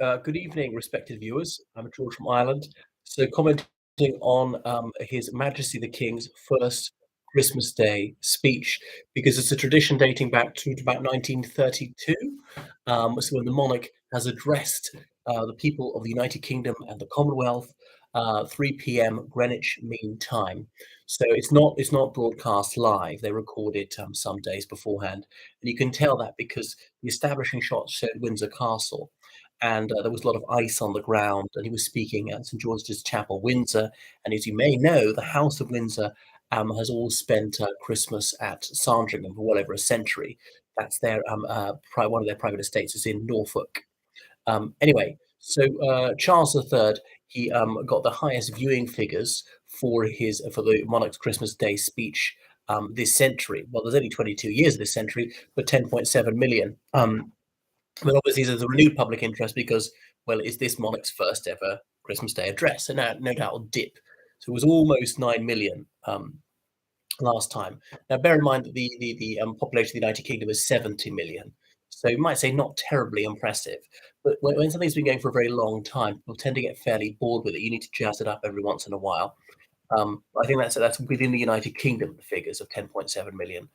Good evening, respected viewers. I'm George from Ireland. So, commenting on His Majesty the King's first Christmas Day speech, because it's a tradition dating back to about 1932. So, when the monarch has addressed the people of the United Kingdom and the Commonwealth, 3 p.m. Greenwich Mean Time. So it's not broadcast live. They record it some days beforehand, and you can tell that because the establishing shots showed Windsor Castle, and there was a lot of ice on the ground, and he was speaking at St George's Chapel, Windsor. And as you may know, the House of Windsor has all spent Christmas at Sandringham for well over a century. That's one of their private estates is in Norfolk. Anyway, so Charles III, he got the highest viewing figures for the monarch's Christmas Day speech this century. Well, there's only 22 years of this century, but 10.7 million. But obviously, there's a renewed public interest because, well, it's this monarch's first ever Christmas Day address, and now no doubt will dip. So it was almost 9 million last time. Now, bear in mind that the population of the United Kingdom is 70 million. So you might say not terribly impressive, but when something's been going for a very long time, people tend to get fairly bored with it. You need to jazz it up every once in a while. I think that's within the United Kingdom, the figures of 10.7 million,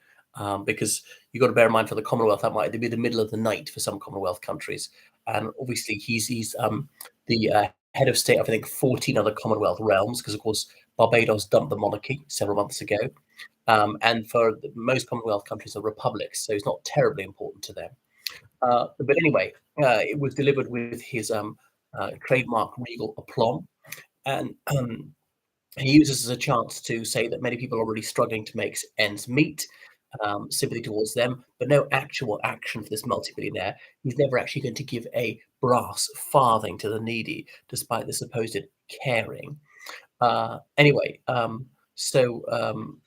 because you've got to bear in mind for the Commonwealth, that might be the middle of the night for some Commonwealth countries. And obviously, he's the head of state of, I think, 14 other Commonwealth realms, because, of course, Barbados dumped the monarchy several months ago. And for most Commonwealth countries are republics, so it's not terribly important to them. But anyway, it was delivered with his trademark regal aplomb. And he uses as a chance to say that many people are already struggling to make ends meet, sympathy towards them, but no actual action for this multimillionaire. He's never actually going to give a brass farthing to the needy, despite the supposed caring. Anyway, so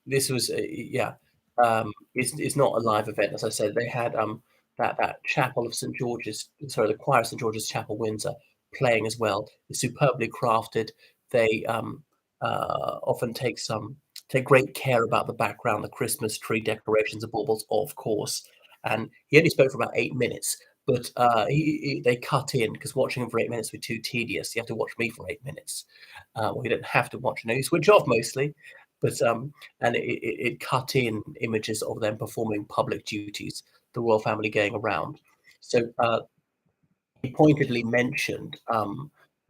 this was, it's not a live event, as I said. They had that chapel of St George's, sorry, the choir of St George's Chapel, Windsor, playing as well. It's superbly crafted. They often take great care about the background, the Christmas tree decorations, the baubles, of course. And he only spoke for about 8 minutes, but they cut in because watching him for 8 minutes would be too tedious. You have to watch me for 8 minutes. Well, you don't have to watch. You switch off mostly, but and it cut in images of them performing public duties, the royal family going around. So he pointedly mentioned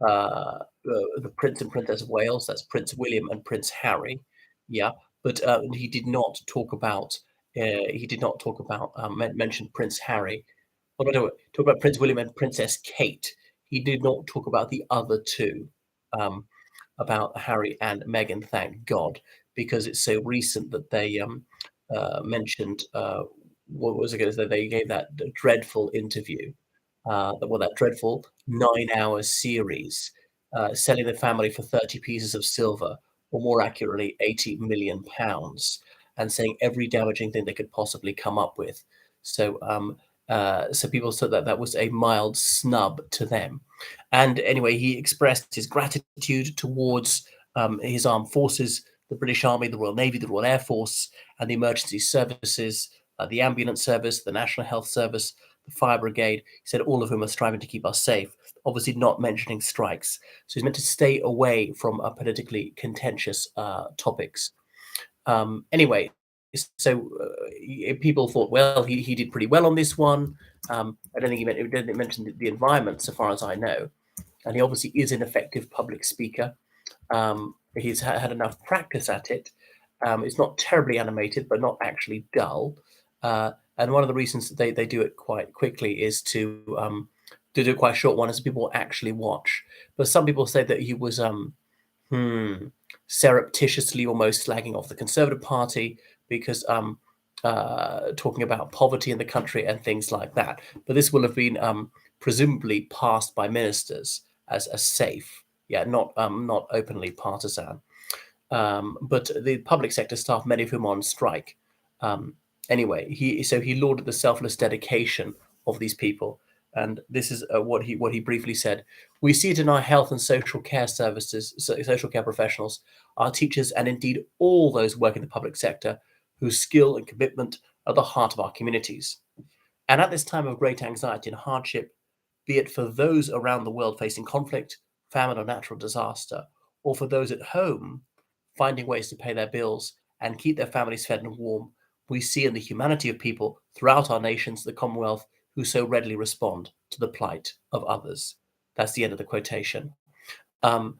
the Prince and Princess of Wales. That's Prince William and Prince Harry. Yeah, but he did not talk about. Mention Prince Harry. What do I talk about Prince William and Princess Kate? He did not talk about the other two, about Harry and Meghan. Thank God, because it's so recent that they mentioned. What was it going to say? They gave that dreadful interview, that dreadful 9-hour series, selling the family for 30 pieces of silver, or more accurately, 80 million pounds, and saying every damaging thing they could possibly come up with. So, so people said that that was a mild snub to them. And anyway, he expressed his gratitude towards his armed forces, the British Army, the Royal Navy, the Royal Air Force, and the emergency services, the ambulance service, the National Health Service, the fire brigade. He said all of whom are striving to keep us safe, obviously not mentioning strikes. So he's meant to stay away from politically contentious topics. Anyway, so people thought, well, he did pretty well on this one. I don't think he didn't mention the environment, so far as I know. And he obviously is an effective public speaker. He's had enough practice at it. It's not terribly animated, but not actually dull. And one of the reasons that they do it quite quickly is to do it quite a short one, as people actually watch. But some people say that he was surreptitiously almost slagging off the Conservative Party because talking about poverty in the country and things like that. But this will have been presumably passed by ministers as safe. Yeah, not openly partisan. But the public sector staff, many of whom are on strike. Anyway, he lauded the selfless dedication of these people, and this is what he briefly said. We see it in our health and social care services, social care professionals, our teachers, and indeed all those working in the public sector whose skill and commitment are the heart of our communities. And at this time of great anxiety and hardship, be it for those around the world facing conflict, famine, or natural disaster, or for those at home finding ways to pay their bills and keep their families fed and warm. We see in the humanity of people throughout our nations, the Commonwealth, who so readily respond to the plight of others. That's the end of the quotation.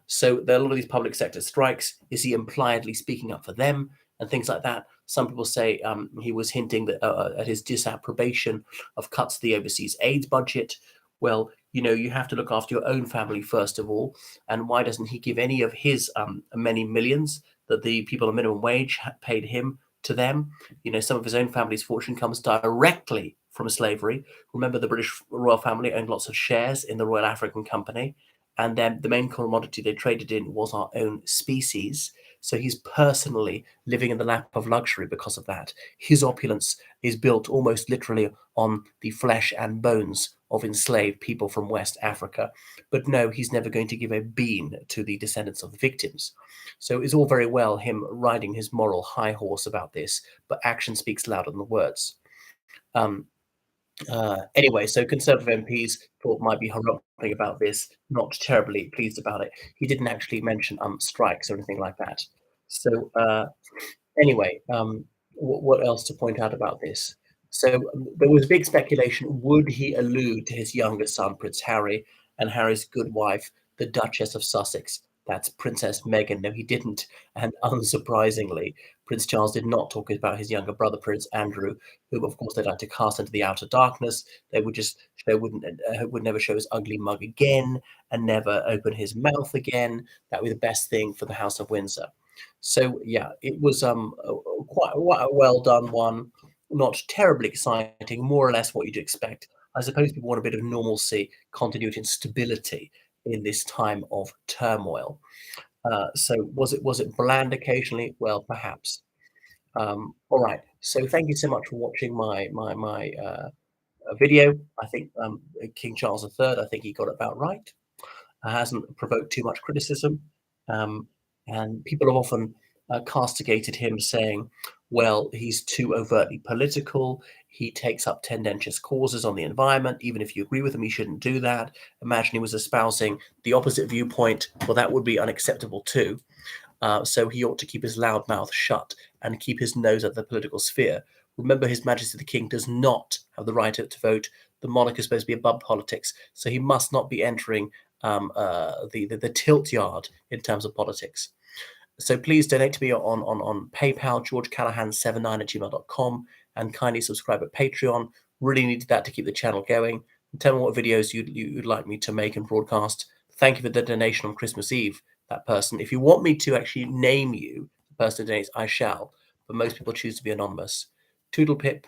So there are a lot of these public sector strikes. Is he impliedly speaking up for them and things like that? Some people say he was hinting that at his disapprobation of cuts to the overseas aid budget. Well, you have to look after your own family first of all. And why doesn't he give any of his many millions that the people on minimum wage paid him to them? Some of his own family's fortune comes directly from slavery. Remember, the British royal family owned lots of shares in the Royal African Company, and then the main commodity they traded in was our own species. So he's personally living in the lap of luxury because of that. His opulence is built almost literally on the flesh and bones of enslaved people from West Africa. But no, he's never going to give a bean to the descendants of the victims. So it's all very well him riding his moral high horse about this, but action speaks louder than the words. Um, anyway, so Conservative MPs thought might be harping about this, not terribly pleased about it. He didn't actually mention strikes or anything like that. So anyway, what else to point out about this? So there was big speculation: would he allude to his younger son, Prince Harry, and Harry's good wife, the Duchess of Sussex? That's Princess Meghan. No, he didn't. And unsurprisingly, Prince Charles did not talk about his younger brother, Prince Andrew, whom, of course, they'd like to cast into the outer darkness. Would never show his ugly mug again and never open his mouth again. That would be the best thing for the House of Windsor. So yeah, it was quite a well done one. Not terribly exciting, more or less what you'd expect. I suppose people want a bit of normalcy, continuity, and stability in this time of turmoil. So was it bland occasionally? Well, perhaps. All right. So thank you so much for watching my video. I think King Charles III. I think he got it about right. Hasn't provoked too much criticism. Um, and people have often castigated him, saying, well, he's too overtly political. He takes up tendentious causes on the environment. Even if you agree with him, he shouldn't do that. Imagine he was espousing the opposite viewpoint. Well, that would be unacceptable too. So he ought to keep his loud mouth shut and keep his nose out of the political sphere. Remember, His Majesty the King does not have the right to vote. The monarch is supposed to be above politics, so he must not be entering the tilt yard in terms of politics. So please donate to me on PayPal, georgecallahan79@gmail.com, and kindly subscribe at Patreon. Really needed that to keep the channel going. And tell me what videos you'd like me to make and broadcast. Thank you for the donation on Christmas Eve, that person. If you want me to actually name you, the person who donates, I shall. But most people choose to be anonymous. Toodle pip.